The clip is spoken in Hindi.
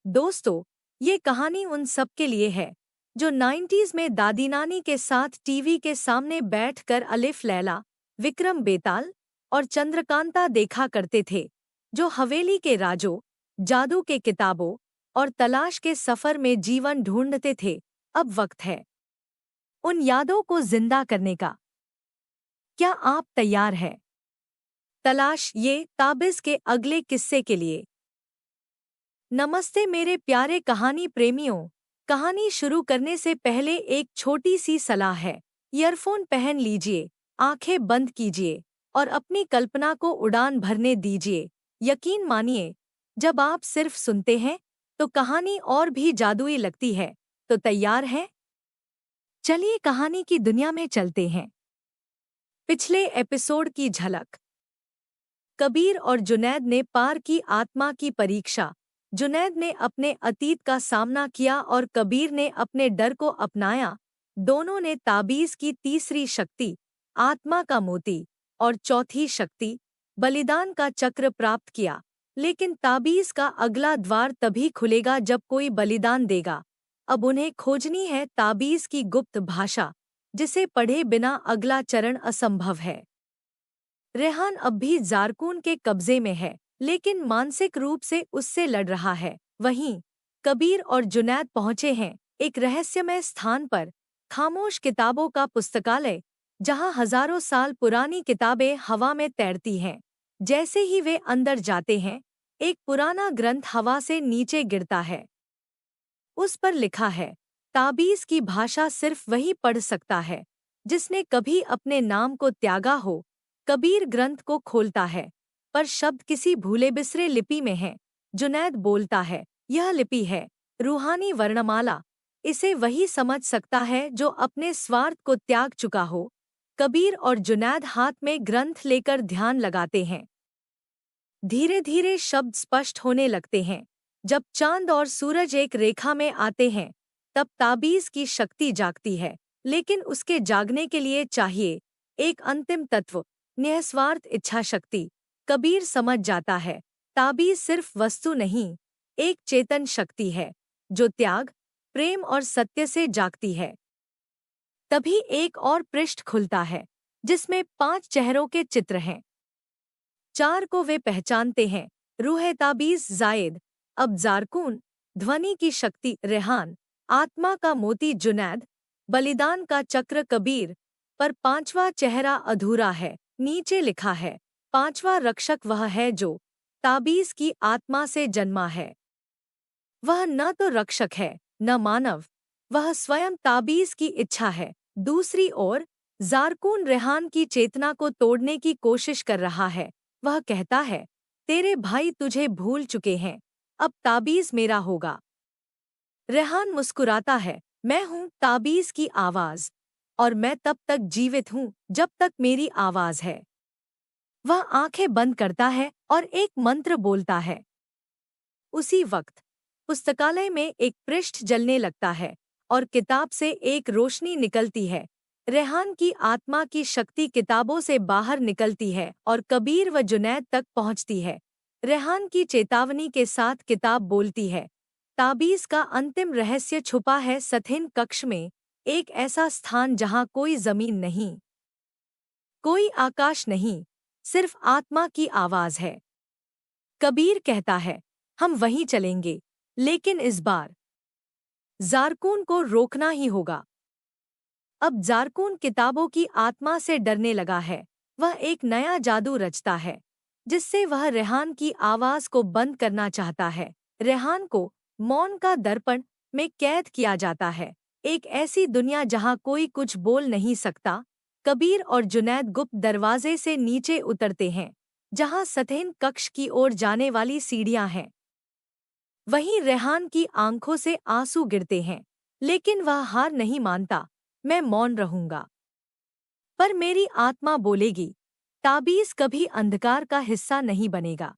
दोस्तों, ये कहानी उन सब के लिए है जो 90s में दादी नानी के साथ टीवी के सामने बैठकर अलिफ लैला, विक्रम बेताल और चंद्रकांता देखा करते थे, जो हवेली के राजों, जादू के किताबों और तलाश के सफर में जीवन ढूंढते थे। अब वक्त है उन यादों को जिंदा करने का। क्या आप तैयार हैं? तलाश ये ताबिज़ के अगले किस्से के लिए। नमस्ते मेरे प्यारे कहानी प्रेमियों। कहानी शुरू करने से पहले एक छोटी सी सलाह है। ईयरफोन पहन लीजिए, आंखें बंद कीजिए और अपनी कल्पना को उड़ान भरने दीजिए। यकीन मानिए, जब आप सिर्फ सुनते हैं तो कहानी और भी जादुई लगती है। तो तैयार हैं? चलिए कहानी की दुनिया में चलते हैं। पिछले एपिसोड की झलक। कबीर और जुनैद ने पार की आत्मा की परीक्षा। जुनैद ने अपने अतीत का सामना किया और कबीर ने अपने डर को अपनाया। दोनों ने ताबीज़ की तीसरी शक्ति, आत्मा का मोती, और चौथी शक्ति, बलिदान का चक्र प्राप्त किया। लेकिन ताबीज़ का अगला द्वार तभी खुलेगा जब कोई बलिदान देगा। अब उन्हें खोजनी है ताबीज़ की गुप्त भाषा, जिसे पढ़े बिना अगला चरण असंभव है। रेहान अब भी ज़ारकून के कब्जे में है, लेकिन मानसिक रूप से उससे लड़ रहा है। वहीं कबीर और जुनैद पहुंचे हैं एक रहस्यमय स्थान पर, खामोश किताबों का पुस्तकालय, जहां हजारों साल पुरानी किताबें हवा में तैरती हैं। जैसे ही वे अंदर जाते हैं, एक पुराना ग्रंथ हवा से नीचे गिरता है। उस पर लिखा है, ताबीज़ की भाषा सिर्फ वही पढ़ सकता है जिसने कभी अपने नाम को त्यागा हो। कबीर ग्रंथ को खोलता है, पर शब्द किसी भूले बिसरे लिपि में है। जुनैद बोलता है, यह लिपि है रूहानी वर्णमाला। इसे वही समझ सकता है जो अपने स्वार्थ को त्याग चुका हो। कबीर और जुनैद हाथ में ग्रंथ लेकर ध्यान लगाते हैं। धीरे धीरे शब्द स्पष्ट होने लगते हैं। जब चांद और सूरज एक रेखा में आते हैं, तब ताबीज़ की शक्ति जागती है। लेकिन उसके जागने के लिए चाहिए एक अंतिम तत्व, निस्वार्थ इच्छा शक्ति। कबीर समझ जाता है, ताबीज़ सिर्फ वस्तु नहीं, एक चेतन शक्ति है जो त्याग, प्रेम और सत्य से जागती है। तभी एक और पृष्ठ खुलता है, जिसमें 5 चेहरों के चित्र हैं। 4 को वे पहचानते हैं, रूह ताबीज़ जायद, अब ज़ारकून, ध्वनि की शक्ति रेहान, आत्मा का मोती जुनैद, बलिदान का चक्र कबीर। पर 5वां चेहरा अधूरा है। नीचे लिखा है, 5वां रक्षक वह है जो ताबीज़ की आत्मा से जन्मा है। वह न तो रक्षक है, न मानव, वह स्वयं ताबीज़ की इच्छा है। दूसरी ओर ज़ारकून रेहान की चेतना को तोड़ने की कोशिश कर रहा है। वह कहता है, तेरे भाई तुझे भूल चुके हैं, अब ताबीज़ मेरा होगा। रेहान मुस्कुराता है, मैं हूँ ताबीज़ की आवाज़, और मैं तब तक जीवित हूँ जब तक मेरी आवाज़ है। वह आंखें बंद करता है और एक मंत्र बोलता है। उसी वक्त पुस्तकालय में एक पृष्ठ जलने लगता है और किताब से एक रोशनी निकलती है। रेहान की आत्मा की शक्ति किताबों से बाहर निकलती है और कबीर व जुनैद तक पहुंचती है। रेहान की चेतावनी के साथ किताब बोलती है, ताबीज़ का अंतिम रहस्य छुपा है सथिन कक्ष में, एक ऐसा स्थान जहां कोई जमीन नहीं, कोई आकाश नहीं, सिर्फ आत्मा की आवाज़ है। कबीर कहता है, हम वहीं चलेंगे, लेकिन इस बार ज़ारकून को रोकना ही होगा। अब ज़ारकून किताबों की आत्मा से डरने लगा है। वह एक नया जादू रचता है, जिससे वह रेहान की आवाज़ को बंद करना चाहता है। रेहान को मौन का दर्पण में कैद किया जाता है, एक ऐसी दुनिया जहां कोई कुछ बोल नहीं सकता। कबीर और जुनैद गुप्त दरवाजे से नीचे उतरते हैं, जहां सतहीन कक्ष की ओर जाने वाली सीढ़ियां हैं। वहीं रेहान की आंखों से आंसू गिरते हैं, लेकिन वह हार नहीं मानता। मैं मौन रहूंगा, पर मेरी आत्मा बोलेगी, ताबीज़ कभी अंधकार का हिस्सा नहीं बनेगा।